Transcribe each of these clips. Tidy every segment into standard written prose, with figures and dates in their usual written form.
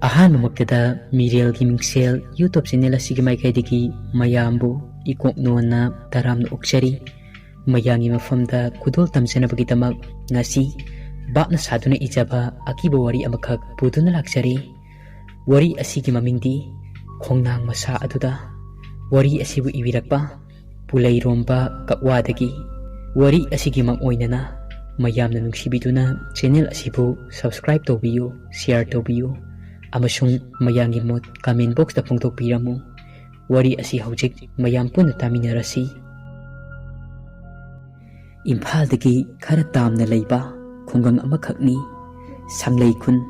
ꯑꯍꯥꯟꯕꯃꯛꯇꯗ ꯃꯤꯔꯦꯜꯒꯤ ꯃꯤꯡꯁꯦꯜ YouTube channel ꯑꯁꯤꯒꯤ ꯃꯥꯏꯀꯩꯗꯒꯤ ꯃꯌꯥꯝꯕꯨ ꯏꯀꯣꯛꯅꯣꯟꯅ ꯇꯔꯥꯝꯅ ꯑꯣꯛꯆꯔꯤ꯫ ꯃꯌꯥꯝꯒꯤ ꯃꯐꯝꯗ ꯈꯨꯗꯣꯜ ꯇꯝꯖꯅꯕꯒꯤꯗꯃꯛ ꯉꯁꯤ ꯕꯥꯞꯅ ꯁꯥꯗꯨꯅ ꯏꯖꯕ ꯑꯀꯤꯕ ꯋꯥꯔꯤ ꯑꯃꯈꯛ ꯄꯨꯗꯨꯅ ꯂꯥꯛꯆꯔꯤ꯫ ꯋꯥꯔꯤ ꯑꯁꯤꯒꯤ ꯃꯃꯤꯡꯗꯤ ꯈꯣꯡꯅꯥꯡ ꯃꯁꯥ ꯑꯗꯨꯗ꯫ ꯋꯥꯔꯤ ꯑꯁꯤꯕꯨ ꯏꯕꯤꯔꯛꯄ ꯄꯨꯂꯩꯔꯣꯝꯕ ꯀꯛꯋꯥꯗꯒꯤ꯫ ꯋꯥꯔꯤ ꯑꯁꯤꯒꯤ ꯃꯑꯣꯏꯅꯅ ꯃꯌꯥꯝꯅ ꯅꯨꯡꯁꯤꯕꯤꯗꯨꯅ ꯆꯦꯅꯦꯜ ꯑꯁꯤꯕꯨ ꯁꯕꯁꯀ꯭ꯔꯥꯏꯕ ꯇꯧꯕꯤꯌꯨ, ꯁꯦꯌꯔ ꯇꯧꯕꯤꯌꯨ ꯑꯃꯁꯨꯡ ꯃꯌꯥꯝꯒꯤ ꯃꯣꯠ ꯀꯃꯦꯟ ꯕꯣꯛꯁꯇ ꯐꯣꯡꯗꯣꯛꯄꯤꯔꯝꯃꯨ꯫ ꯋꯥꯔꯤ ꯑꯁꯤ ꯍꯧꯖꯤꯛ ꯃꯌꯥꯝ ꯄꯨꯟꯅ ꯇꯥꯃꯤꯟꯅꯔꯁꯤ꯫ ꯏꯝꯐꯥꯜꯗꯒꯤ ꯈꯔ ꯇꯥꯝꯅ ꯂꯩꯕ ꯈꯨꯡꯒꯪ ꯑꯃꯈꯛꯅꯤ ꯁꯪꯂꯩ ꯈꯨꯟ꯫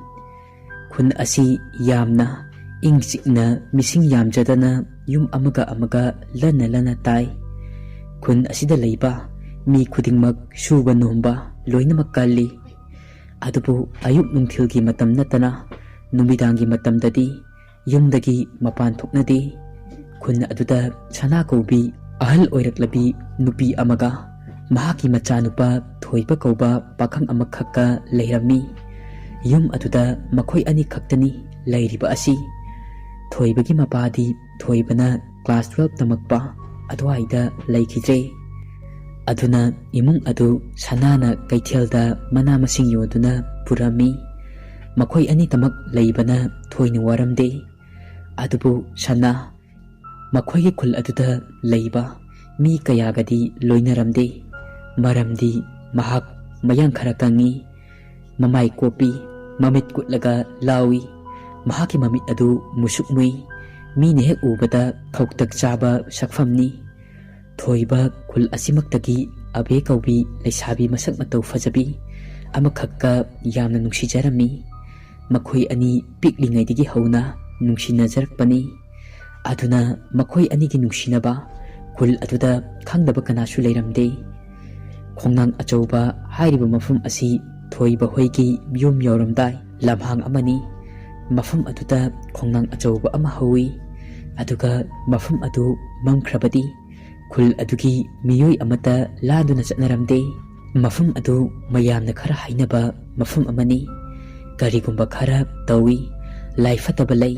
ꯈꯨꯟ ꯑꯁꯤ ꯌꯥꯝꯅ ꯏꯪ ꯆꯤꯛꯅ ꯃꯤꯁꯤꯡ ꯌꯥꯝꯖꯗꯅ ꯌꯨꯝ ꯑꯃꯒ ꯑꯃꯒ ꯂꯟꯅ ꯂꯟꯅ ꯇꯥꯏ꯫ ꯈꯨꯟ ꯑꯁꯤꯗ ꯂꯩꯕ ꯃꯤ ꯈꯨꯗꯤꯡꯃꯛ ꯁꯨꯕ ꯅꯣꯝꯕ ꯂꯣꯏꯅꯃꯛ ꯀꯜꯂꯤ꯫ ꯑꯗꯨꯕꯨ ꯑꯌꯨꯛ ꯅꯨꯡꯊꯤꯜꯒꯤ ꯃꯇꯝ ꯅꯠꯇꯅ ꯅꯨꯃꯤꯗꯥꯡꯒꯤ ꯃꯇꯝꯗꯗꯤ ꯌꯨꯝꯗꯒꯤ ꯃꯄꯥꯟ ꯊꯣꯛꯅꯗꯦ꯫ ꯈꯨꯟ ꯑꯗꯨꯗ ꯁꯅꯥ ꯀꯧꯕꯤ ꯑꯍꯜ ꯑꯣꯏꯔꯛꯂꯕꯤ ꯅꯨꯄꯤ ꯑꯃꯒ ꯃꯍꯥꯛꯀꯤ ꯃꯆꯥꯅꯨꯄꯥ ꯊꯣꯏꯕ ꯀꯧꯕ ꯄꯥꯈꯪ ꯑꯃꯈꯛꯀ ꯂꯩꯔꯝꯃꯤ꯫ ꯌꯨꯝ ꯑꯗꯨꯗ ꯃꯈꯣꯏ ꯑꯅꯤ ꯈꯛꯇꯅꯤ ꯂꯩꯔꯤꯕ ꯑꯁꯤ꯫ ꯊꯣꯏꯕꯒꯤ ꯃꯄꯥꯗꯤ ꯊꯣꯏꯕꯅ ꯀ꯭ꯂꯥꯁ 12 ꯇꯃꯛꯄ ꯑꯗꯨꯋꯥꯏꯗ ꯂꯩꯈꯤꯗ꯭ꯔꯦ꯫ ꯑꯗꯨꯅ ꯏꯃꯨꯡ ꯑꯗꯨ ꯁꯅꯥꯅ ꯀꯩꯊꯦꯜꯗ ꯃꯅꯥ ꯃꯁꯤꯡ ꯌꯣꯟꯗꯨꯅ ꯄꯨꯔꯝꯃꯤ꯫ ꯃꯈꯣꯏ ꯑꯅꯤꯇꯃꯛ ꯂꯩꯕꯅ ꯊꯣꯏꯅ ꯋꯥꯔꯝꯗꯦ꯫ ꯑꯗꯨꯕꯨ ꯁꯅꯥ ꯃꯈꯣꯏꯒꯤ ꯈꯨꯜ ꯑꯗꯨꯗ ꯂꯩꯕ ꯃꯤ ꯀꯌꯥꯒꯗꯤ ꯂꯣꯏꯅꯔꯝꯗꯦ꯫ ꯃꯔꯝꯗꯤ ꯃꯍꯥꯛ ꯃꯌꯥꯡ ꯈꯔ ꯀꯪꯉꯤ, ꯃꯃꯥꯏ ꯀꯣꯞꯄꯤ, ꯃꯃꯤꯠ ꯀꯨꯠꯂꯒ ꯂꯥꯎꯏ꯫ ꯃꯍꯥꯛꯀꯤ ꯃꯃꯤꯠ ꯑꯗꯨ ꯃꯨꯁꯨꯛ ꯃꯨꯏ, ꯃꯤꯅ ꯍꯦꯛ ꯎꯕꯗ ꯊꯧꯇꯛ ꯆꯥꯕ ꯁꯛꯐꯝꯅꯤ꯫ ꯊꯣꯏꯕ ꯈꯨꯜ ꯑꯁꯤꯃꯛꯇꯒꯤ ꯑꯕꯦ ꯀꯧꯕꯤ ꯂꯩꯁꯥꯕꯤ ꯃꯁꯛ ꯃꯇꯧ ꯐꯖꯕꯤ ꯑꯃꯈꯛꯀ ꯌꯥꯝꯅ ꯅꯨꯡꯁꯤꯖꯔꯝꯃꯤ꯫ ꯃꯈꯣꯏ ꯑꯅꯤ ꯄꯤꯛꯂꯤꯉꯩꯗꯒꯤ ꯍꯧꯅ ꯅꯨꯡꯁꯤꯅꯖꯔꯛꯄꯅꯤ꯫ ꯑꯗꯨꯅ ꯃꯈꯣꯏ ꯑꯅꯤꯒꯤ ꯅꯨꯡꯁꯤꯅꯕ ꯈꯨꯜ ꯑꯗꯨꯗ ꯈꯪꯗꯕ ꯀꯅꯥꯁꯨ ꯂꯩꯔꯝꯗꯦ꯫ ꯈꯣꯡꯅꯥꯡ ꯑꯆꯧꯕ ꯍꯥꯏꯔꯤꯕ ꯃꯐꯝ ꯑꯁꯤ ꯊꯣꯏꯕ ꯍꯣꯏꯒꯤ ꯌꯨꯝ ꯌꯧꯔꯝꯗꯥꯏ ꯂꯝꯍꯥꯡ ꯑꯃꯅꯤ꯫ ꯃꯐꯝ ꯑꯗꯨꯗ ꯈꯣꯡꯅꯥꯡ ꯑꯆꯧꯕ ꯑꯃ ꯍꯧꯏ꯫ ꯑꯗꯨꯒ ꯃꯐꯝ ꯑꯗꯨ ꯃꯝꯈ꯭ꯔꯕꯗꯤ ꯈꯨꯜ ꯑꯗꯨꯒꯤ ꯃꯤꯑꯣꯏ ꯑꯃꯠꯇ ꯂꯥꯟꯗꯨꯅ ꯆꯠꯅꯔꯝꯗꯦ꯫ ꯃꯐꯝ ꯑꯗꯨ ꯃꯌꯥꯝꯅ ꯈꯔ ꯍꯥꯏꯅꯕ ꯃꯐꯝ ꯑꯃꯅꯤ꯫ ꯀꯔꯤꯒꯨꯝꯕ ꯈꯔ ꯇꯧꯏ, ꯂꯥꯏ ꯐꯠꯇꯕ ꯂꯩ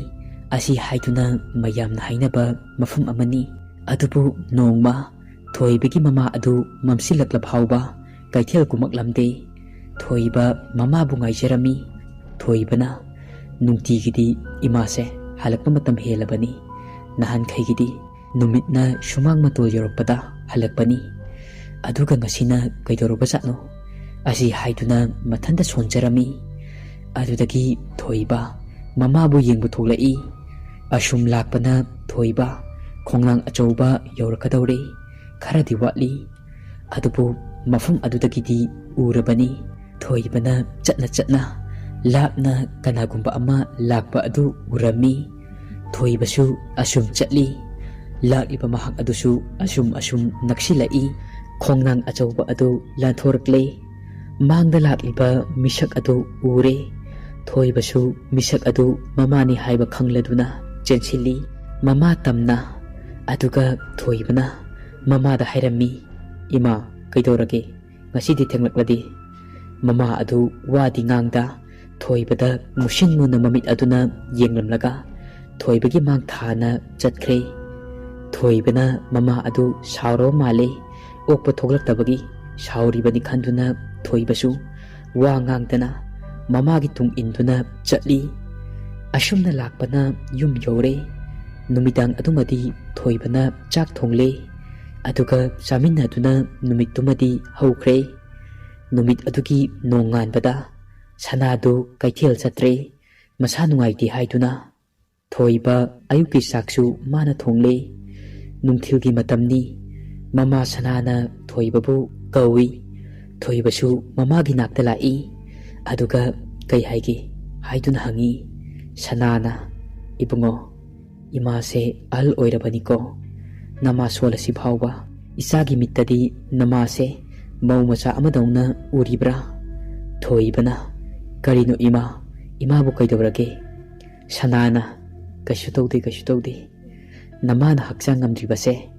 ꯑꯁꯤ ꯍꯥꯏꯗꯨꯅ ꯃꯌꯥꯝꯅ ꯍꯥꯏꯅꯕ ꯃꯐꯝ ꯑꯃꯅꯤ꯫ ꯑꯗꯨꯕꯨ ꯅꯣꯡꯃ ꯊꯣꯏꯕꯒꯤ ꯃꯃꯥ ꯑꯗꯨ ꯃꯝꯁꯤꯜꯂꯛꯂ ꯐꯥꯎꯕ ꯀꯩꯊꯦꯜ ꯀꯨꯝꯃꯛꯂꯝꯗꯦ꯫ ꯊꯣꯏꯕ ꯃꯃꯥꯕꯨ ꯉꯥꯏꯖꯔꯝꯃꯤ꯫ ꯊꯣꯏꯕꯅ ꯅꯨꯡꯇꯤꯒꯤꯗꯤ ꯏꯃꯥꯁꯦ ꯍꯜꯂꯛꯄ ꯃꯇꯝ ꯍꯦꯜꯂꯕꯅꯤ, ꯅꯍꯥꯟꯈꯩꯒꯤꯗꯤ ꯅꯨꯃꯤꯠꯅ ꯁꯨꯃꯥꯡ ꯃꯇꯣꯜ ꯌꯧꯔꯛꯄꯗ ꯍꯜꯂꯛꯄꯅꯤ, ꯑꯗꯨꯒ ꯉꯁꯤꯅ ꯀꯩꯗꯧꯔꯕꯖꯥꯠꯅꯣ ꯑꯁꯤ ꯍꯥꯏꯗꯨꯅ ꯃꯊꯟꯇ ꯁꯣꯟꯖꯔꯝꯃꯤ꯫ ꯑꯗꯨꯗꯒꯤ ꯊꯣꯏꯕ ꯃꯃꯥꯕꯨ ꯌꯦꯡꯕ ꯊꯣꯛꯂꯛꯏ꯫ ꯑꯁꯨꯝ ꯂꯥꯛꯄꯅ ꯊꯣꯏꯕ ꯈꯣꯡꯅꯥꯡ ꯑꯆꯧꯕ ꯌꯧꯔꯛꯀꯗꯧꯔꯦ, ꯈꯔꯗꯤ ꯋꯥꯠꯂꯤ꯫ ꯑꯗꯨꯕꯨ ꯃꯐꯝ ꯑꯗꯨꯗꯒꯤꯗꯤ ꯎꯔꯕꯅꯤ꯫ ꯊꯣꯏꯕꯅ ꯆꯠꯅ ꯆꯠꯅ ꯂꯥꯞꯅ ꯀꯅꯥꯒꯨꯝꯕ ꯑꯃ ꯂꯥꯛꯄ ꯑꯗꯨ ꯎꯔꯝꯃꯤ꯫ ꯊꯣꯏꯕꯁꯨ ꯑꯁꯨꯝ ꯆꯠꯂꯤ꯫ ꯂꯥꯛꯂꯤꯕ ꯃꯍꯥꯛ ꯑꯗꯨꯁꯨ ꯑꯁꯨꯝ ꯅꯛꯁꯤꯜꯂꯛꯏ꯫ ꯈꯣꯡꯅꯥꯡ ꯑꯆꯧꯕ ꯑꯗꯨ ꯂꯥꯟꯊꯣꯔꯛꯂꯦ꯫ ꯃꯥꯡꯗ ꯂꯥꯛꯂꯤꯕ ꯃꯤꯁꯛ ꯑꯗꯨ ꯎꯔꯦ꯫ ꯊꯣꯏꯕꯁꯨ ꯃꯤꯁꯛ ꯑꯗꯨ ꯃꯃꯥꯅꯤ ꯍꯥꯏꯕ ꯈꯪꯂꯗꯨꯅ ꯆꯦꯟꯁꯤꯜꯂꯤ ꯃꯃꯥ ꯇꯝꯅ꯫ ꯑꯗꯨꯒ ꯊꯣꯏꯕꯅ ꯃꯃꯥꯗ ꯍꯥꯏꯔꯝꯃꯤ, ꯏꯃꯥ ꯀꯩꯗꯧꯔꯒꯦ ꯉꯁꯤꯗꯤ ꯊꯦꯡꯂꯛꯂꯗꯤ? ꯃꯃꯥ ꯑꯗꯨ ꯋꯥꯗꯤ ꯉꯥꯡꯗ ꯊꯣꯏꯕꯗ ꯃꯨꯁꯤꯟ ꯃꯨꯅ ꯃꯃꯤꯠ ꯑꯗꯨꯅ ꯌꯦꯡꯂꯝꯂꯒ ꯊꯣꯏꯕꯒꯤ ꯃꯥꯡ ꯊꯥꯅ ꯆꯠꯈ꯭ꯔꯦ꯫ ꯊꯣꯏꯕꯅ ꯃꯃꯥ ꯑꯗꯨ ꯁꯥꯎꯔꯕ ꯃꯥꯜꯂꯦ, ꯑꯣꯛꯄ ꯊꯣꯛꯂꯛꯇꯕꯒꯤ ꯁꯥꯎꯔꯤꯕꯅꯤ ꯈꯟꯗꯨꯅ ꯊꯣꯏꯕꯁꯨ ꯋꯥ ꯉꯥꯡꯗꯅ ꯃꯃꯥꯒꯤ ꯇꯨꯡ ꯏꯟꯗꯨꯅ ꯆꯠꯂꯤ꯫ ꯑꯁꯨꯝꯅ ꯂꯥꯛꯄꯅ ꯌꯨꯝ ꯌꯧꯔꯦ꯫ ꯅꯨꯃꯤꯗꯥꯡ ꯑꯗꯨꯃꯗꯤ ꯊꯣꯏꯕꯅ ꯆꯥꯛ ꯊꯣꯡꯂꯦ꯫ ꯑꯗꯨꯒ ꯆꯥꯃꯤꯟꯅꯗꯨꯅ ꯅꯨꯃꯤꯠꯇꯨꯃꯗꯤ ꯍꯧꯈ꯭ꯔꯦ꯫ ꯅꯨꯃꯤꯠ ꯑꯗꯨꯒꯤ ꯅꯣꯡꯉꯥꯟꯕꯗ ꯁꯅꯥꯗꯨ ꯀꯩꯊꯦꯜ ꯆꯠꯇ꯭ꯔꯦ, ꯃꯁꯥ ꯅꯨꯡꯉꯥꯏꯇꯦ ꯍꯥꯏꯗꯨꯅ꯫ ꯊꯣꯏꯕ ꯑꯌꯨꯛꯀꯤ ꯆꯥꯛꯁꯨ ꯃꯥꯅ ꯊꯣꯡꯂꯦ꯫ ꯅꯨꯡꯊꯤꯜꯒꯤ ꯃꯇꯝꯅꯤ꯫ ꯃꯃꯥ ꯁꯅꯥꯅ ꯊꯣꯏꯕꯕꯨ ꯀꯧꯏ꯫ ꯊꯣꯏꯕꯁꯨ ꯃꯃꯥꯒꯤ ꯅꯥꯛꯇ ꯂꯥꯛꯏ꯫ ꯑꯗꯨꯒ ꯀꯩ ꯍꯥꯏꯒꯦ ꯍꯥꯏꯗꯨꯅ ꯍꯪꯉꯤ꯫ ꯁꯅꯥꯅ, ꯏꯕꯨꯡꯉꯣ, ꯏꯃꯥꯁꯦ ꯑꯍꯜ ꯑꯣꯏꯔꯕꯅꯤꯀꯣ, ꯅꯃꯥ ꯁꯣꯜꯂꯁꯤ ꯐꯥꯎꯕ ꯏꯆꯥꯒꯤ ꯃꯤꯠꯇꯗꯤ ꯅꯃꯥꯁꯦ ꯃꯧ ꯃꯆꯥ ꯑꯃꯗꯧꯅ ꯎꯔꯤꯕ꯭ꯔꯥ? ꯊꯣꯏꯕꯅ, ꯀꯔꯤꯅꯣ ꯏꯃꯥ, ꯏꯃꯥꯕꯨ ꯀꯩꯗꯧꯔꯒꯦ? ꯁꯅꯥꯅ, ꯀꯩꯁꯨ ꯇꯧꯗꯦ, ꯀꯩꯁꯨ ꯇꯧꯗꯦ꯫ ꯅꯃꯥꯅ ꯍꯛꯆꯥꯡ ꯉꯝꯗ꯭ꯔꯤꯕꯁꯦ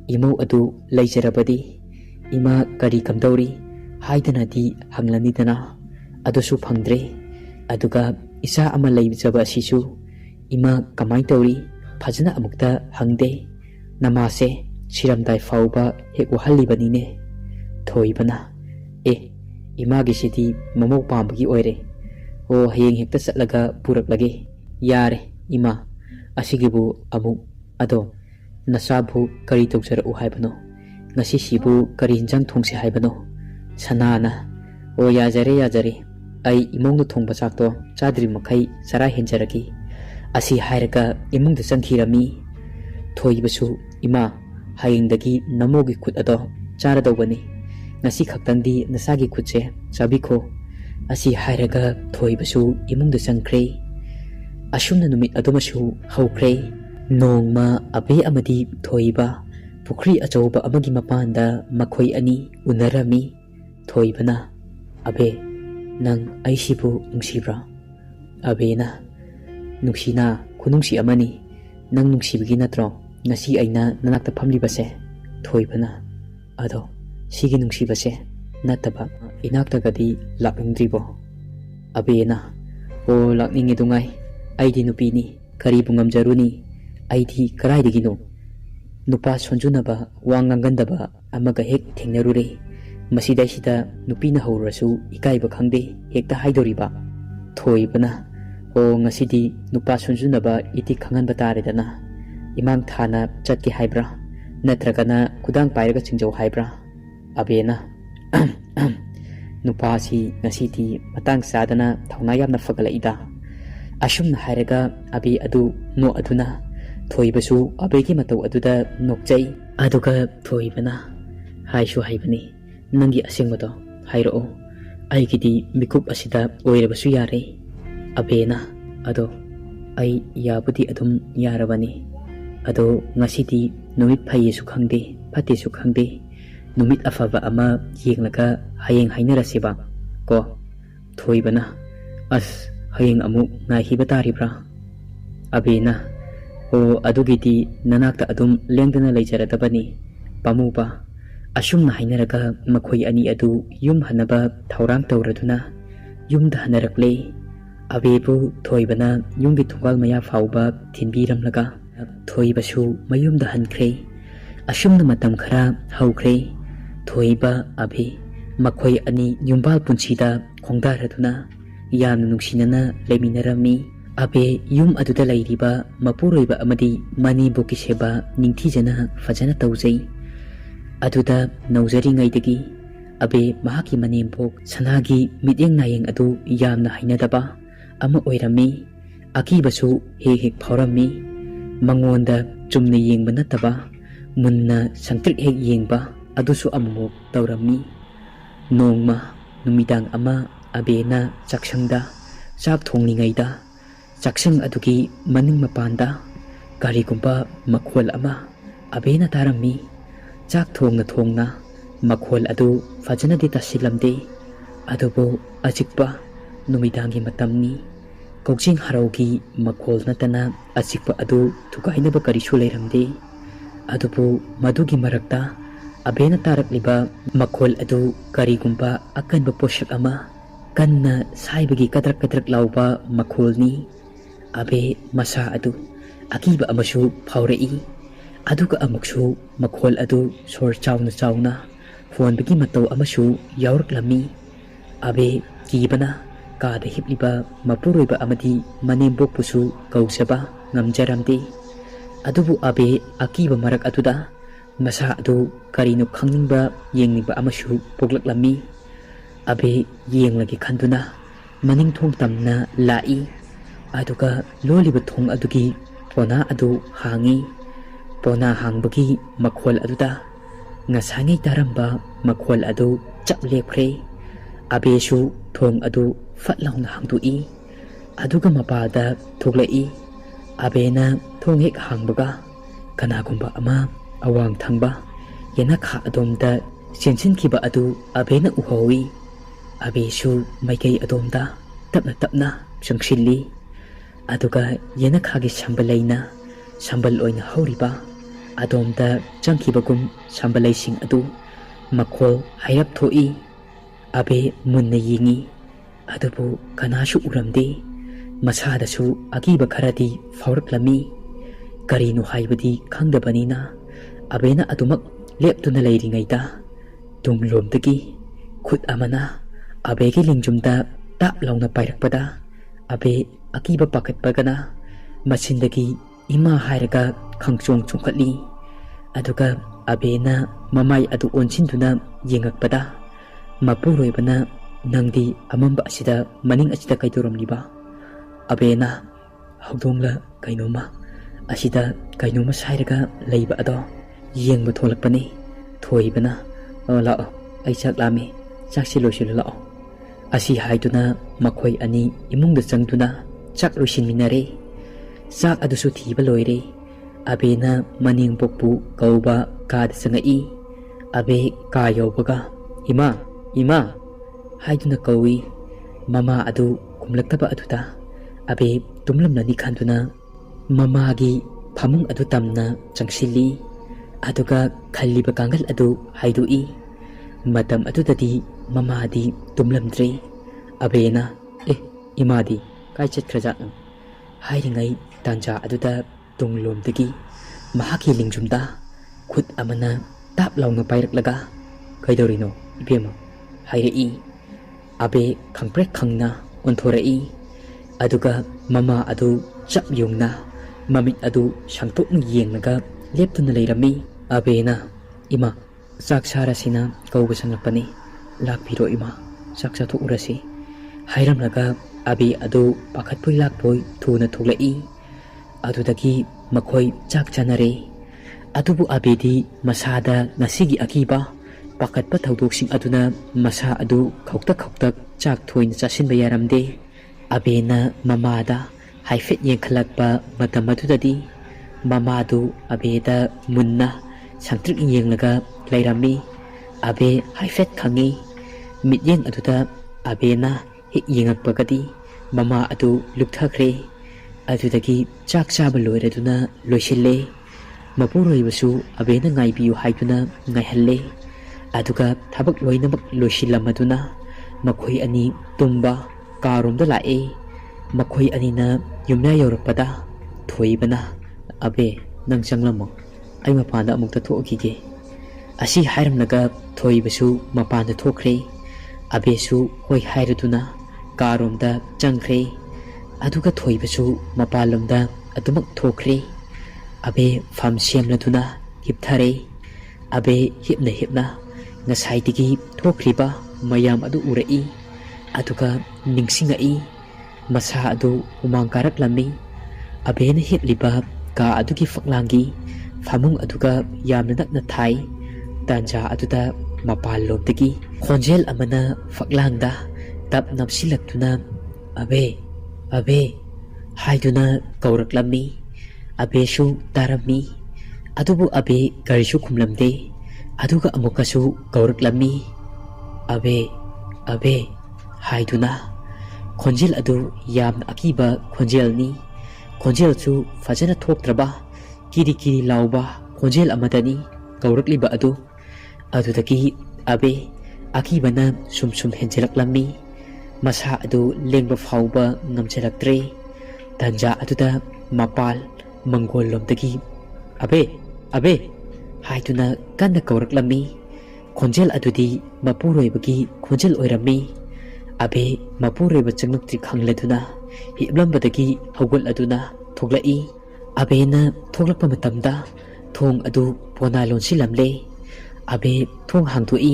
ꯏꯃꯧ ꯑꯗꯨ ꯂꯩꯖꯔꯕꯗꯤ ꯏꯃꯥ ꯀꯔꯤ ꯀꯝꯗꯧꯔꯤ ꯍꯥꯏꯗꯅꯗꯤ ꯍꯪꯂꯅꯤꯗꯅ, ꯑꯗꯨꯁꯨ ꯐꯪꯗ꯭ꯔꯦ꯫ ꯑꯗꯨꯒ Isa ama leibjaba asisu ima kamai tauri fajana amukta hangde namase siramdai fauba hek wahallibanine thoibana ima gisidi mamok pambagi oire o hayeng hekta satlaga puraklage yare ima asigibu amuk ado nasabu kari tawjara u haibano ngasi sibu kari hinjang thongse haibano sanana o yajare ai imong thongba chakto chadri makai sara henjaraki asi hairaga imong da changkhirami thoibasu ima hayengdagi namogi khut ado chara dawbani ngasi khaktangdi nasagi khutse chabikho asi hairaga thoibasu imong da changkhre asumna numit adumasu haukhre nongma abe amadi thoiba pukri achauba amagi mapanda makhoi ani unarami thoibana abe nang aisibu nungsibra abena nungsina khunungsi amani nang nungsibigi natro ngasi aina nanakta phamlibase thoibana ado sigi nungsibase nataba inaktagadi lakningdribo abena o lakningi dungai aidi nupini karibu ngamjaruni aidi karaidagino nupa sonjunaba wangangandaba amaga hek thengnarure masidaisida nupina haurasu ikaiba khangde hekta haidoriba thoibana o ngasidi nupa sonjunaba iti khanganba taredana imang thana chatki haibra natragana kudang pairaga chingjau haibra abena nupa si ngasidi matang sadana thauna yamna fagalaida asumna hairaga abi adu no aduna thoibasu abegi matau aduda nokjai aduga thoibana haishu haibani nangi asingmado hairo aigidi mikup asida oirabasu yare abena ado ai yabudi adum yarabani ado ngasidi numit phayesu khangde phatesu khangde numit afaba ama yenglaga hayeng hainarasiba ko thoibana as hayeng amu ngaihiba taribra abena o adugidi nanakta adum lengdana leijaradabani pamuba asumna hainaraga makhoi ani adu yum hanaba thaurang tawraduna yumda hanarakle abebu thoibana yumgi thungal maya fauba thinbiramlaga thoibasu mayumda hankre asumna matam khara haukhre thoiba abe makhoi ani yumbal punchida khongdaraduna yamna nungsinana leminarami abe yum aduda lairiba mapuroiba amadi mani boki seba ningthijana fajana tawjai aduda nauzari ngaidagi abe mahaki manembok sanagi midyeng nayeng adu yamna hainadaba ama oirami akibasu hek phaurammi mangonda chumna yengba nataba munna sangtrik hek yengba adusu amuk tawrammi nongma numidang ama abena chaksangda chak thonglingaida chaksang adugi maning mapanda garigumba makhol ama abena tarammi chak thongna makhol adu fajana di tasilamde adubo ajikpa numidangi matamni koksing haraugi makhol natana ajikpa adu thukainaba karisu leiramde adubo madugi marakta abena tarakliba makhol adu karigumba akanba poshak ama kanna saibagi kadrak lauba makholni abe masha adu akiba amasu phaurei aduga amuksu makhol adu sor chawna fonbagi matau amasu yauraklami abe kibana kada hipliba mapuroiba amadi manembok pusu kausaba ngamjaramde adubu abe akiba marak aduda masa adu karino khangningba yengningba amasu poklaklami abe yenglagi khanduna maning thong tamna lai aduga loliba thong adugi pona adu hangi pona hangbagi makhol aduda ngasangai taramba makhol adu chaplepre abesu thong adu fatlauna hangdui aduga mapada thoglai abena thong hek hangbaga kanagumba ama awang thangba yenakha adomda sensinkiba adu abena uhawi abesu maikai adomda tapna changshilli aduga yenakhagi sambalaina sambal oina hauriba adomda changkibagum sambalaising adu makhol hairap thoi abe munna yingi adubu kanasu uramde masadasu akiba kharadi fauraklami karino haibadi khangdabanina abena adumak leptuna leiringaida tumlomdagi khut amana abegi lingjumda tap launa pairakpada abe akiba pakatpagana masindagi ima hairaga khangchong chungkhatli aduga abena mamai adu onsinduna yengakpada mapuroibana nangdi amamba asida maning asida kaidoramliba abena hawdongla kainoma asida kainoma sairaga leiba ado yengba tholakpani thoibana lao ai chak lami chaksi loisul lao asi haiduna makhoi ani imungda changduna chak loisin minare chak adusu thiba loire abena maning pokpu kauba kad sangai abe ka yobaga ima haiduna kawi mama adu kumlaktaba aduda abe tumlamnani khanduna mama gi phamung adu tamna changsili aduga khalliba kangal adu haidui matam adudadi mama di tumlamdre abena imadi kai chatkhraja hairingai tanja aduda tunglomdagi mahaki lingjumda khut amana tap launa pairaklaga kaidorino ibema hairei abe khangprek khangna onthorei aduga mama adu chap yungna mamit adu sangtokna yengnaga leptuna leirami abena ima chak sarasina kauba sanglapani lakpiro ima chak cha thurasi hairamlaga abi adu pakhatpoi lakpoi thuna thoklai adudagi makhoi chak chanare adubu abedi masada nasigi akiba pakatpa thaudoksing aduna masa adu khoktak chak thoina chasinba yaramde abena mamada haifet yengkhalakpa matam adudadi mamadu abeda munna sangtrik yenglaga lairami abe haifet khangi mityeng aduda abena hik yengakpagadi mama adu lukthakre adudagi chak chaba loiraduna loisille mapuroibasu abena ngaibiyu haiduna ngaihalle aduga thabak loinamak loisilamaduna makhoi ani tumba karomda lae makhoi anina yumna yorakpada thoibana abe nang changlamo ai mapanda amukta thokige asi hairamnaga thoibasu mapanda thokre abesu hoi hairaduna karomda changkhre aduga thoibasu mapalomda adumak thokre abe fam semladuna hipthare abe hipna ngasaidigi thokriba mayam adu urai aduga ningsingai masa adu umang karaklami abena hipliba ka adugi faklangi famung aduga yamna nakna thai tanja aduda mapal lomdagi khonjel amana faklangda tap napsilaktuna abe haiduna kauraklami abesu tarami adubu abe karisu khumlamde aduga amukasu kauraklami abe haiduna khonjel adu yamna akiba khonjelni khonjel chu fajana thoktraba kiri lauba khonjel amadani kaurakliba adudagi abe akibana sum henjelaklami masa adu lengba fauba ngamjelaktre tanja aduda mapal mangol lomdagi abe haiduna kanna kauraklami khonjel adudi mapuroibagi khonjel oirami abe mapuroiba changnaktri khangladuna hiblambadagi hawgal aduna thoklai abena thoklakpa matamda thong adu pona lonsilamle abe thong hangtoi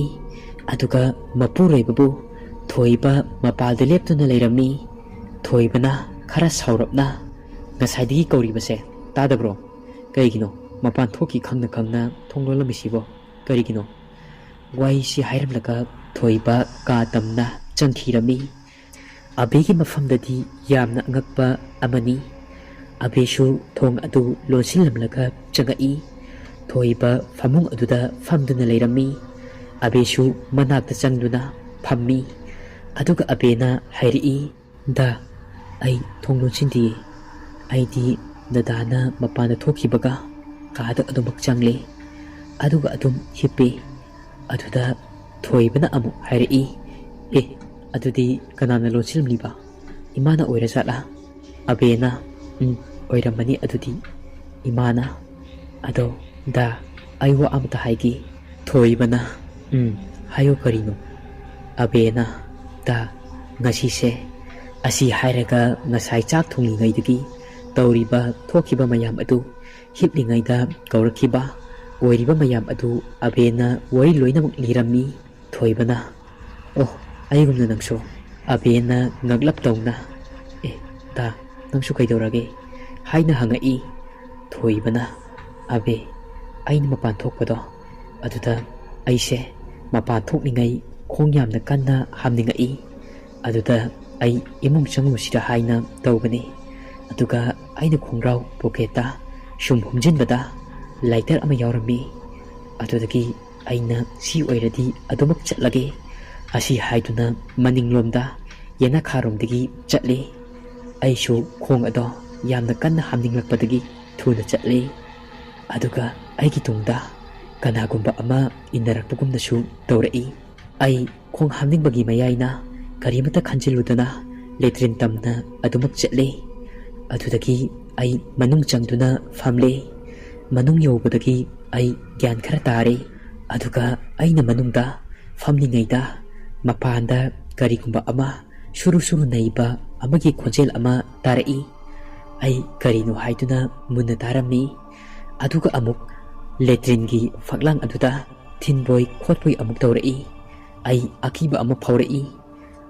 aduga mapuroibabu thoiba mapalda leptuna leirami thoibana khara saurapna ngasaidigi kauribase tadabro kaigino mapan thoki khangna thonglolamisibo karigino wai si hairamlaga thoiba ka tamna changkhirami abegi mafamdadi yamna ngakpa amani abesu thong adu lonsilamlaga changai thoiba famung aduda famduna leirami abesu manakta changduna phammi aduga abena hairi da ai thong lonsindi aidi dadana mapana thokibaga kada adumak changle aduga adum hippe aduda thoibana amu hairi adudi kanana lonsilmliba imana oira jala Abena, oiramani adudi, imana, ado, da, aiwa amta haigi, thoibana, hayo karino. Abena, da, ngasi se, asi hairaga ngasai chak thongi ngaidagi, tauriba thokiba mayam adu, hipli ngaida kaurakiba, oiriba mayam adu, abena wari loinamak lirami, thoibana. Oh, aigumna nangso, abena ngaglap tauna. Da, nangso kaidaurage, haina hangai, thoibana. Abe, aina mapan thokpado, aduda, aise, mapan thokningai, khongyamna kanna hamningai, aduda, ai imung changmusida haina taubani, aduga aina khongrau poketa, sum humjinbada, lighter ama yaurami, adudagi aina si oiradi adumak chatlage, asi haiduna maninglomda, Yenakhadagi chatli, aishu khong ado, yamna kanna hamninglakpadagi, thuna chatli, aduga aigi tungda, kanagumba ama inarakpagumnasu taurai, ai khong hamningbagi mayaina, karimata khanjiludana, letrin tamna adumak chatli, adudagi ai manung changduna famle, manung yobadagi ai gyan khara tare, aduga aina manungda, famlingaida, mapanda karigumba ama, suru naiba amagi khonjel ama tarai, ai karino haiduna munna tarami, aduga amuk letringi faklang aduda thinboy khotboy amuk taurai, ai akiba ama phaurai,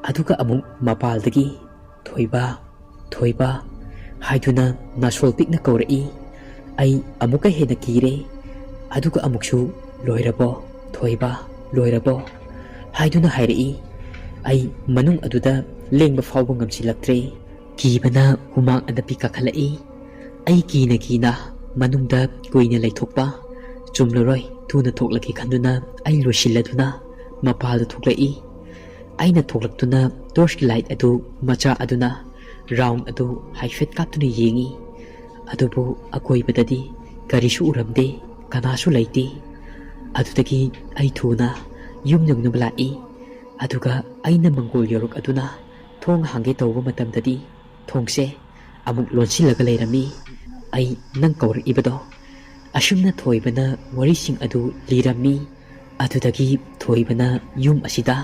aduga amuk mapaldagi thoiba haiduna nasol pikna kaurai, ai amuka hena kire, aduga amuksu loirabo thoiba loirabo haiduna hairai, ai manung aduda lengba fawba ngamsilaktre, kibana humang adapi kakhalai, ai kina manungda kuina laithokpa, chumloroi thuna thoklaki khanduna ai losilladuna mapalda thoklai, aina thoklaktuna torch light adu macha aduna round adu haifet kaptuna yengi, adubu akoibadadi karisu uramde, kanasu laite, adudagi ai thuna yum nangnaba lai, aduga aina mangol yorok aduna thong hange tawba matamdadi thongse amuk lonsilaga leirami, ai nang kauribado, asumna thoibana warising adu lirami, adudagi thoibana yum asida,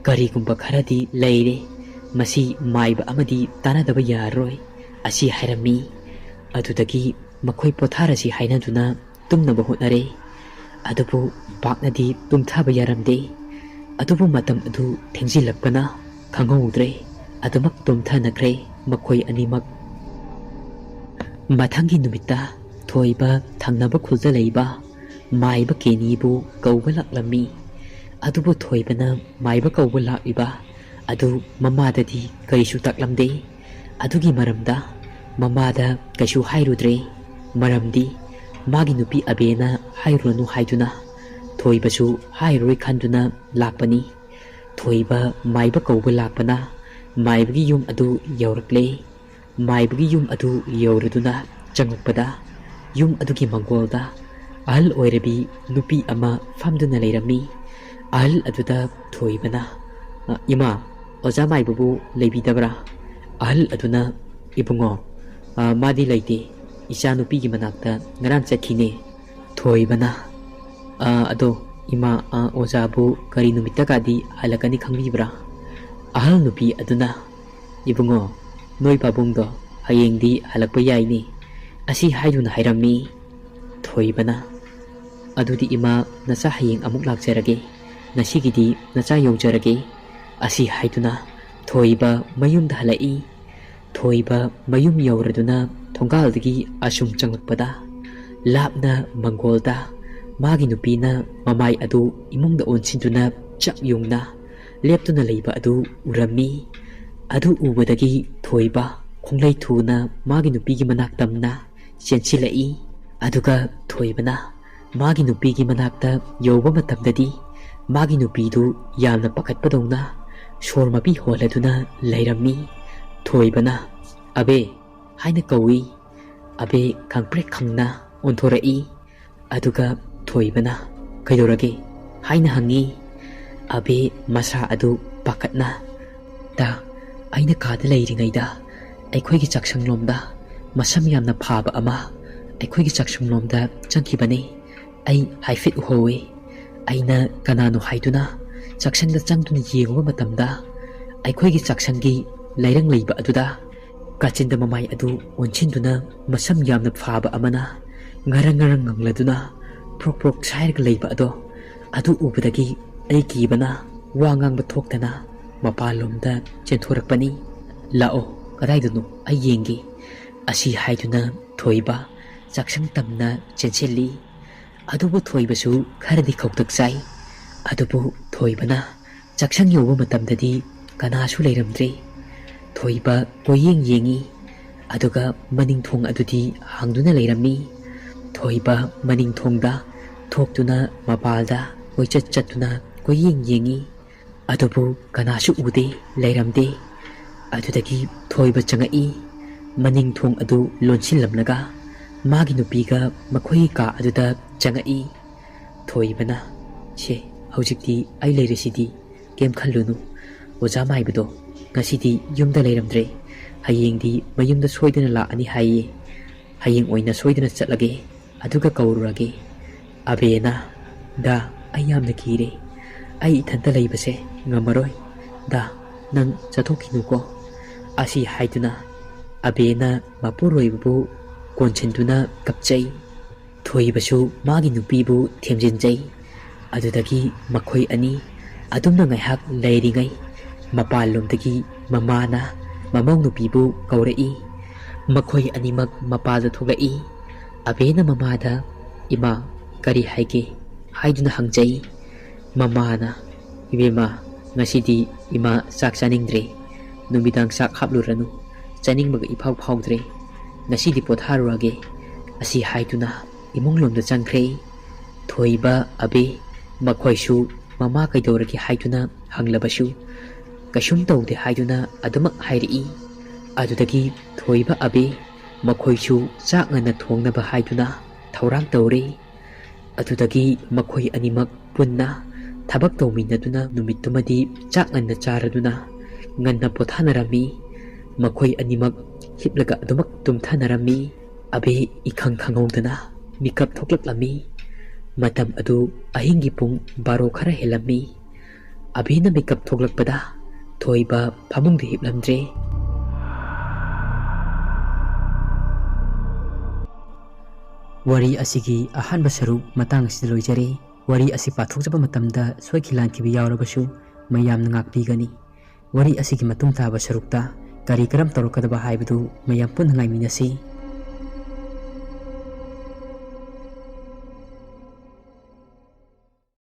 karigumba kharadi leire, masi maiba amadi tanadaba yaroi, asi hairami, adudagi makhoi potharasi hainaduna tumnaba hotnare, adubu paknadi tumthaba yaramde, adubu matam adu thengzilakpana khanghaudre, adumak tumthanakre makhoi animak. Mathangi numita thoiba thangnaba khulda leiba, maiba kenibu kauba laklami, adubu thoibana maiba kauba lakiba, adu mamadadi karisu taklamde, adugi maramda mamada kaisu hairudre, maramdi magi nupi abena hairunu haiduna, thoibasu hairoi khanduna lakpani, thoiba maiba kauba lakpana, maibagi yum adu yaurakle, maibagi yum adu yauraduna changakpada, yum adugi mangolda ahal oirabi nupi ama famduna leirami, ahal aduda thoibana, ima oja maibabu leibidabra, ahal aduna ibungo, madi laite, isa nupi gi manakta ngaran chakhine, thoibana, ado ima ojabu kari numita kadi halakani khangbibra, ahal nupi aduna, ibungo noi pabungdo hayengdi halakpa yaini, asi haiduna hairami, thoibana, adudi ima nacha hayeng amuk lakjarage, nasigidi nacha yaujarage, asi haiduna thoiba mayumda halai, thoiba mayum yauraduna thongaldagi asum changlakpada, lapna mangolda magi nupina mamai adu imungda onsinduna chak yungna leptuna leiba adu urami, adu ubadagi thoiba khonglai thuna magi nupigi manak tamna chensilai, aduga thoibana magi nupigi manakta yauba matamdadi, magi nupidu yamna pakatpadongna sormapi holaduna leirami, thoibana abe haina kawi, abe khangprek khangna onthorai, aduga thoibana kaidorage haina hangi, abe masha adu pakatna, da aina kada leiringaida ꯑꯩꯈꯣꯏꯒꯤ ꯆꯥꯛꯁꯪꯂꯣꯝꯗ ꯃꯁꯝ ꯌꯥꯝꯅ ꯐꯥꯕ ꯑꯃ ꯑꯩꯈꯣꯏꯒꯤ ꯆꯥꯛꯁꯪꯂꯣꯝꯗ ꯆꯪꯈꯤꯕꯅꯤ꯫ ꯑꯩ ꯍꯥꯏꯐꯦꯠ ꯎꯍꯧꯏ꯫ ꯑꯩꯅ ꯀꯅꯥꯅꯣ ꯍꯥꯏꯗꯨꯅ ꯆꯥꯛꯁꯪꯗ ꯆꯪꯗꯨꯅ ꯌꯦꯡꯂꯨꯕ ꯃꯇꯝꯗ ꯑꯩꯈꯣꯏꯒꯤ ꯆꯥꯛꯁꯪꯒꯤ ꯂꯩꯔꯪ ꯂꯩꯕ ꯑꯗꯨꯗ ꯀꯥꯆꯤꯟꯗ ꯃꯃꯥꯏ ꯑꯗꯨ ꯑꯣꯟꯁꯤꯟꯗꯨꯅ ꯃꯁꯝ ꯌꯥꯝꯅ ꯐꯥꯕ ꯑꯃꯅ ꯉꯔꯪ ꯉꯔꯪ ꯉꯪꯂꯗꯨꯅ ꯄ꯭ꯔꯣꯛ ꯄ꯭ꯔꯣꯛ ꯁꯥꯏꯔꯒ ꯂꯩꯕ ꯑꯗꯨ ꯎꯕꯗꯒꯤ ꯑꯩ ꯀꯤꯕꯅ ꯋꯥ ꯉꯥꯡꯕ ꯊꯣꯛꯇꯅ ꯃꯄꯥꯟꯂꯣꯝꯗ ꯆꯦꯟꯊꯣꯔꯛꯄꯅꯤ꯫ ꯂꯥꯛꯑꯣ, ꯀꯗꯥꯏꯗꯅꯣ ꯑꯩ ꯌꯦꯡꯒꯦ꯫ ꯑꯁꯤ ꯍꯥꯏꯗꯨꯅ ꯊꯣꯏꯕ ꯆꯥꯛꯁꯪ ꯇꯝꯅ ꯆꯦꯟꯁꯤꯜꯂꯤ꯫ ꯑꯗꯨꯕꯨ ꯊꯣꯏꯕꯁꯨ ꯈꯔꯗꯤ ꯈꯧꯇꯛ ꯆꯥꯏ꯫ ꯑꯗꯨꯕꯨ ꯊꯣꯏꯕꯅ ꯆꯥꯛꯁꯪ ꯌꯧꯕ ꯃꯇꯝꯗꯗꯤ ꯀꯅꯥꯁꯨ ꯂꯩꯔꯝꯗ꯭ꯔꯦ꯫ ꯊꯣꯏꯕ ꯀꯣꯏꯌꯦꯡ ꯌꯦꯡꯉꯤ, ꯑꯗꯨꯒ ꯃꯅꯤꯡꯊꯣꯡ ꯑꯗꯨꯗꯤ ꯍꯥꯡꯗꯨꯅ ꯂꯩꯔꯝꯃꯤ꯫ ꯊꯣꯏꯕ ꯃꯅꯤꯡꯊꯣꯡꯗ ꯊꯣꯛꯇꯨꯅ ꯃꯄꯥꯜꯗ ꯀꯣꯏꯆꯠ ꯆꯠꯇꯨꯅ ꯀꯣꯏꯌꯦꯡ ꯌꯦꯡꯉꯤ, ꯑꯗꯨꯕꯨ ꯀꯅꯥꯁꯨ ꯎꯗꯦ, ꯂꯩꯔꯝꯗꯦ꯫ ꯑꯗꯨꯗꯒꯤ ꯊꯣꯏꯕ ꯆꯪꯉꯛꯏ, ꯃꯅꯤꯡꯊꯣꯡ ꯑꯗꯨ ꯂꯣꯟꯁꯤꯜꯂꯝꯂꯒ ꯃꯥꯒꯤ ꯅꯨꯄꯤꯒ ꯃꯈꯣꯏꯒꯤ ꯀꯥ ꯑꯗꯨꯗ ꯆꯪꯉꯛꯏ꯫ ꯊꯣꯏꯕꯅ, ꯁꯦ ꯍꯧꯖꯤꯛꯇꯤ ꯑꯩ ꯂꯩꯔꯤꯁꯤꯗꯤ, ꯀꯩꯝ ꯈꯜꯂꯨꯅꯨ꯫ ꯑꯣꯖꯥ ꯃꯥꯏꯕꯗꯣ ꯉꯁꯤꯗꯤ ꯌꯨꯝꯗ ꯂꯩꯔꯝꯗ꯭ꯔꯦ, ꯍꯌꯦꯡꯗꯤ ꯃꯌꯨꯝꯗ ꯁꯣꯏꯗꯅ ꯂꯥꯛꯑꯅꯤ ꯍꯥꯏꯌꯦ꯫ ꯍꯌꯦꯡ ꯑꯣꯏꯅ ꯁꯣꯏꯗꯅ ꯆꯠꯂꯒꯦ, ꯑꯗꯨꯒ ꯀꯧꯔꯨꯔꯒꯦ꯫ ꯑꯕꯦꯅ, ꯗꯥ ꯑꯩ ꯌꯥꯝꯅ ꯀꯤꯔꯦ, ꯑꯩ ꯏꯊꯟꯇ ꯂꯩꯕꯁꯦ ꯉꯝꯃꯔꯣꯏ, ꯗꯥ ꯅꯪ ꯆꯠꯊꯣꯛꯈꯤꯅꯨꯀꯣ꯫ ꯑꯁꯤ ꯍꯥꯏꯗꯨꯅ ꯑꯕꯦꯅ ꯃꯄꯨꯔꯣꯏꯕꯕꯨ ꯀꯣꯟꯁꯤꯟꯗꯨꯅ ꯀꯞꯆꯩ꯫ ꯊꯣꯏꯕꯁꯨ ꯃꯥꯒꯤ ꯅꯨꯄꯤꯕꯨ ꯊꯦꯝꯖꯤꯟꯖꯩ꯫ ꯑꯗꯨꯗꯒꯤ ꯃꯈꯣꯏ ꯑꯅꯤ ꯑꯗꯨꯝꯅ ꯉꯥꯏꯍꯥꯛ ꯂꯩꯔꯤꯉꯩ ꯃꯄꯥꯟꯂꯣꯝꯗꯒꯤ ꯃꯃꯥꯅ ꯃꯃꯧ ꯅꯨꯄꯤꯕꯨ ꯀꯧꯔꯛꯏ꯫ ꯃꯈꯣꯏ ꯑꯅꯤꯃꯛ ꯃꯄꯥꯜꯗ ꯊꯣꯛꯂꯛꯏ꯫ ꯑꯕꯦꯅ ꯃꯃꯥꯗ ꯏꯃꯥ ꯀꯔꯤ ꯍꯥꯏꯒꯦ ꯍꯥꯏꯗꯨꯅ ꯍꯪꯖꯩ꯫ ꯃꯃꯥꯅ, ꯏꯕꯦꯝꯃ ꯉꯁꯤꯗꯤ ꯏꯃꯥ ꯆꯥꯛ ꯆꯥꯅꯤꯡꯗ꯭ꯔꯦ, ꯅꯨꯃꯤꯗꯥꯡ ꯆꯥꯛ ꯍꯥꯞꯂꯨꯔꯅꯨ, ꯆꯥꯅꯤꯡꯕꯒ ꯏꯐꯥꯎ ꯐꯥꯎꯗ꯭ꯔꯦ, ꯉꯁꯤꯗꯤ ꯄꯣꯊꯥꯔꯨꯔꯒꯦ꯫ ꯑꯁꯤ ꯍꯥꯏꯗꯨꯅ ꯏꯃꯨꯡꯂꯣꯝꯗ ꯆꯪꯈ꯭ꯔꯦ꯫ ꯊꯣꯏꯕ, ꯑꯕꯦ ꯃꯈꯣꯏꯁꯨ ꯃꯃꯥ ꯀꯩꯗꯧꯔꯒꯦ ꯍꯥꯏꯗꯨꯅ ꯍꯪꯂꯕꯁꯨ ꯀꯩꯁꯨꯝ ꯇꯧꯗꯦ ꯍꯥꯏꯗꯨꯅ ꯑꯗꯨꯃꯛ ꯍꯥꯏꯔꯛꯏ꯫ ꯑꯗꯨꯗꯒꯤ ꯊꯣꯏꯕ, ꯑꯕꯦ ꯃꯈꯣꯏꯁꯨ ꯆꯥꯛ ꯉꯟꯅ ꯊꯣꯡꯅꯕ ꯍꯥꯏꯗꯨꯅ ꯊꯧꯔꯥꯡ ꯇꯧꯔꯦ꯫ ꯑꯗꯨꯗꯒꯤ ꯃꯈꯣꯏ ꯑꯅꯤꯃꯛ ꯄꯨꯟꯅ ꯊꯕꯛ ꯇꯧꯃꯤꯟꯅꯗꯨꯅ ꯅꯨꯃꯤꯠꯇꯨꯃꯗꯤ ꯆꯥꯛ ꯉꯟꯅ ꯆꯥꯔꯗꯨꯅ ꯉꯟꯅ ꯄꯣꯊꯥꯅꯔꯝꯃꯤ꯫ ꯃꯈꯣꯏ ꯑꯅꯤꯃꯛ ꯍꯤꯞꯂꯒ ꯑꯗꯨꯃꯛ ꯇꯨꯝꯊꯅꯔꯝꯃꯤ꯫ ꯑꯕꯦ ꯏꯈꯪ ꯈꯪꯍꯧꯗꯅ ꯃꯤꯀꯞ ꯊꯣꯛꯂꯛꯂꯝꯃꯤ꯫ ꯃꯇꯝ ꯑꯗꯨ ꯑꯍꯤꯡꯒꯤ ꯄꯨꯡ 12 ꯈꯔ ꯍꯦꯜꯂꯝꯃꯤ꯫ ꯑꯕꯦꯅ ꯃꯤꯀꯞ ꯊꯣꯛꯂꯛꯄꯗ ꯊꯣꯏꯕ ꯐꯃꯨꯡꯗ ꯍꯤꯞꯂꯝꯗ꯭ꯔꯦ꯫ ꯋꯥꯔꯤ ꯑꯁꯤꯒꯤ ꯑꯍꯥꯟꯕ ꯁꯔꯨꯛ ꯃꯇꯥꯡ ꯑꯁꯤꯗ ꯂꯣꯏꯖꯔꯦ꯫ ꯋꯥꯔꯤ ꯑꯁꯤ ꯄꯥꯊꯣꯛꯆꯕ ꯃꯇꯝꯗ ꯁꯣꯏꯈꯤ ꯂꯥꯟꯈꯤꯕ ꯌꯥꯎꯔꯕꯁꯨ ꯃꯌꯥꯝꯅ ꯉꯥꯛꯄꯤꯒꯅꯤ꯫ ꯋꯥꯔꯤ ꯑꯁꯤꯒꯤ ꯃꯇꯨꯡ ꯇꯥꯕ ꯁꯔꯨꯛꯇ ꯀꯔꯤ ꯀꯔꯝ ꯇꯧꯔꯛꯀꯗꯕ ꯍꯥꯏꯕꯗꯨ ꯃꯌꯥꯝ ꯄꯨꯟꯅ ꯉꯥꯏꯃꯤꯟꯅꯁꯤ꯫